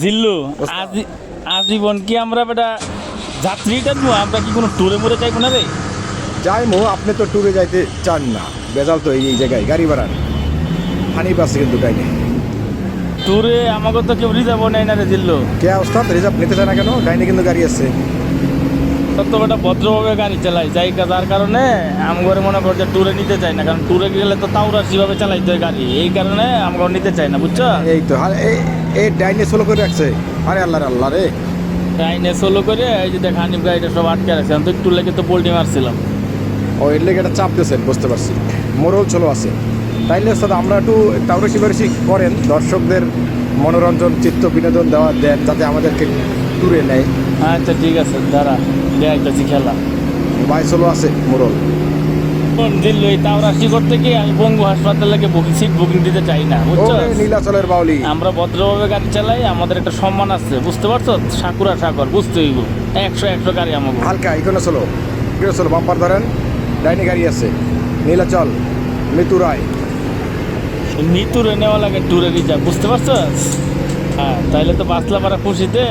জিল্লু আজীবন কি আমরা বেটা যাত্রী টানবো? আমরা কি কোনো ট্যুরে মরে যাইবো না রে? যাই মো, আপনি তো ট্যুরে যাইতে চান না, বেজাল তো এই জায়গায় গাড়ি ভাড়া হানি পাচ্ছে কিন্তু গাড়ি ট্যুরে আমাকে তো কেউ রিজার্ভ নেয় না রে জিল্লু। কে অবস্থা রিজার্ভ নিতে চায় না কেন? ডাইনে কিন্তু গাড়ি আছে। তত বেটা ভদ্রভাবে গাড়ি চালাই যাই যার কারণে আমগরে মনে কর যে ট্যুরে নিতে চাই না, কারণ ট্যুরে গেলে তো তাওরাশিভাবে চালাইতে হয় গাড়ি, এই কারণে আমগরে নিতে চাই না, বুঝছো? এই তো এই ডাইনে সোলো করে রাখছে। আরে আল্লাহ রে আল্লাহ রে, টাইনে সোলো করে এই যে দেখ হানিফ গাড়িটা সব আটকে রাখছে, আমি তো একটু লেগে তো পোল্টি মারছিলাম। ও এর লেগে একটা চাপ দিয়েছেন, বুঝতে পারছি। মোরল চলো আছে তাইলে ওস্তাদ আমরা একটু তাওরাশি বারসি করেন, দর্শকদের মনোরঞ্জন চিত্ত বিনোদন দেন যাতে আমাদেরকে ট্যুরে নেয়। আচ্ছা ঠিক আছে, দাঁড়া দেখাইতেছি খেলা। বাই চলো আছে মোরল। কোন দিল্লু এই তাওরাশি করতে গিয়ে আমি বঙ্গু হাসপাতালে সিট বুকিং দিতে চাই না, বুঝছো? নীলাচলের বাউলি, আমরা ভদ্রভাবে গাড়ি চালাই, আমাদের একটা সম্মান আছে, বুঝতে পারছো? সাকুরা সাগর বুঝতে হইব। 100 গাড়ি আমাকে হালকা এখানে চলো, এখানে চলো, বাম্পার ধরেন, ডাইনে গাড়ি আছে, নীলাচল, মিতুরাই। নিতুরে নেওয়া লাগে ট্যুরে রিজার্ভ, বুঝতে পারছো? হ্যাঁ, তাইলে তো বাসলা পাড়া খুশিতে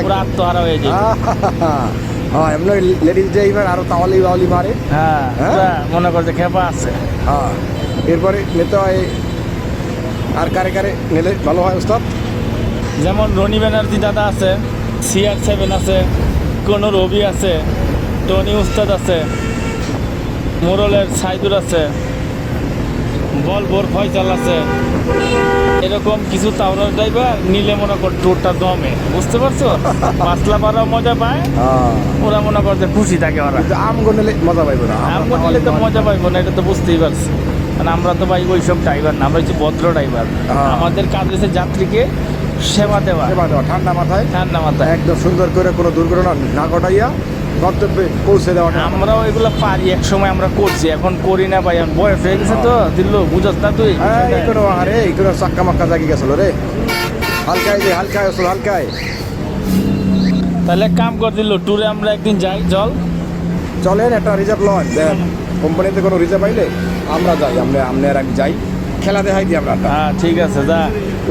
পুরো আত্মহারা হয়ে যায়। হ্যাঁ এমনি লেডিস ড্রাইভার আরো তাওয়ালি বাউলি মারে। হ্যাঁ, হ্যাঁ? মনে করছে খেপা আছে। হ্যাঁ এরপরে নিতে হয় আর কারে কারে নিলে ভালো হয় ওস্তাদ? যেমন রনি ব্যানার্জি দাদা আছে, CR7 আছে, কোনো রবি আছে, টনি উস্তাদ আছে, মোরলের সাইদুর আছে, বলবোর ফয়সাল আছে, এরকম কিছু তাওরার ড্রাইভার নিলে মনে কর ট্যুরটা জমে, বুঝতে পারছো? পাঁচলা পাড়াও মজা পায়, ওরা মনে করছে খুশি থাকে ওরা। কিন্তু আমগো নিলে মজা পাইবো না। আমরা নিলে তো মজা পাইবো না, এটা তো বুঝতেই পারছি। মানে আমরা তো ভাই ওইসব ড্রাইভার না, আমরা হচ্ছে ভদ্র ড্রাইভার। আমাদের কাজ হচ্ছে যাত্রীকে সেবা দেওয়া, ঠান্ডা মাথায়, ঠান্ডা মাথায় একদম সুন্দর করে কোনো দুর্ঘটনা না ঘটাইয়া গন্তব্যে পৌঁছে দেওয়া। আমরাও এগুলো পারি, এক সময় আমরা করছি, এখন করি না ভাই, এখন বয়স হয়ে গেছে তো দিল্লু, বুঝস না তুই? এই কোনো চাক্কা মাক্কা জাগি গেছিল রে, হালকায় যে হালকায় আসল হালকায়। তাহলে কাম কর দিল্লু, ট্যুরে আমরা একদিন যাই, চল। চলেন একটা রিজার্ভ লন, দেন কোম্পানিতে কোনো রিজার্ভ আইলে আমরা যাই, আপনি আর আমি যাই, খেলা দেখাই দিই আমরা। হ্যাঁ ঠিক আছে, যা।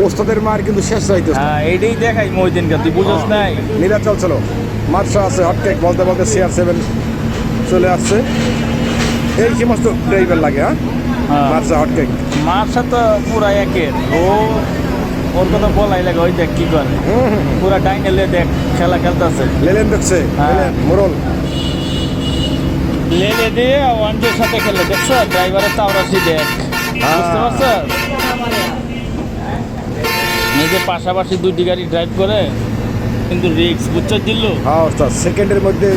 ওস্তাদের মার কিন্তু শেষ চাইতে। হ্যাঁ এইটাই দেখাই মইদিনকে, তুই বুঝস নাই? নীলাচল চলো, মার্শা আছে, হটকেক বলতে বলতে CR7 চলে আসছে। এই সমস্ত ড্রাইভার লাগে। হ্যাঁ মার্শা হটকেক, মার সাথে পুরা একের, ওর কথা বলাই লাগে, ওই দেখ কি করে পুরা ডাইনেলে দেখ খেলা খেলতেছে। লেলেন দেখছে, মোরল লেলে দিয়ে ওয়ানজের সাথে খেলে, দেখছো? ড্রাইভারের তাওরাশি দেখ, বুঝতে পারছো? নিজে পাশাপাশি দুইটি গাড়ি ড্রাইভ করে কিন্তু রিক্স, বুঝছো দিল্লু? হ্যাঁ ওস্তাদ, সেকেন্ডের মধ্যে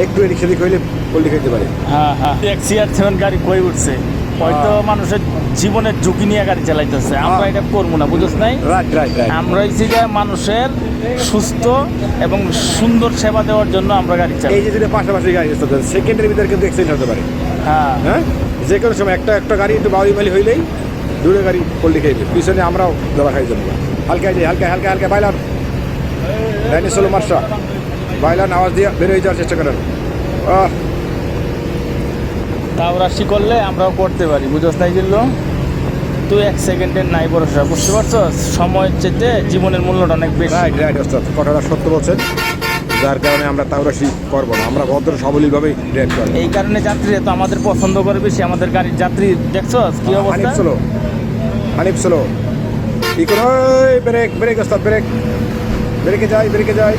একটু এদিক সেদিক হইলে পল্লি খাইতে পারে। হ্যাঁ হ্যাঁ, CR7 গাড়ি কই উঠছে, হয়তো মানুষের জীবনের ঝুঁকি নিয়ে গাড়ি চালাইতেছে, আমরা এটা করবো না, বুঝছ নাই? আমরা হচ্ছে যে মানুষের সুস্থ এবং সুন্দর সেবা দেওয়ার জন্য আমরা গাড়ি চালাই। এই যে দুটো পাশাপাশি গাড়ি সেকেন্ডের ভিতরে কিন্তু অ্যাক্সিডেন্ট হতে পারে। হ্যাঁ হ্যাঁ, যে কোনো সময় একটা গাড়ি একটু বাউলি মালি হইলেই দুটো গাড়ি পল্লি খাইবে, পিছনে আমরাও দলা খাই যাবো। হালকায় যাই, হালকা বাইলান, ডাইনে চলো মার্শা, বাইলান আওয়াজ দিয়ে বের হয়ে যাওয়ার চেষ্টা করেন। তাওরাশি করলে আমরাও করতে পারি, বুঝছ নাই দিল্লু? তুই 1 সেকেন্ডের নাই ভরসা, বুঝতে পারছো? সময়ের চেয়ে জীবনের মূল্যটা অনেক বেশি। রাইট ওস্তাদ, কথাটা সত্য বলছেন, যার কারণে আমরা তাওরাশি করবো না, আমরা ভদ্র সাবলীলভাবেই ড্রাইভ করব। এই কারণে যাত্রীরা তো আমাদের পছন্দ করে বেশি, আমাদের গাড়ির যাত্রী দেখছো কি অবস্থা? হানিফ চলো কি করো, ব্রেক ওস্তাদ, ব্রেকে যাই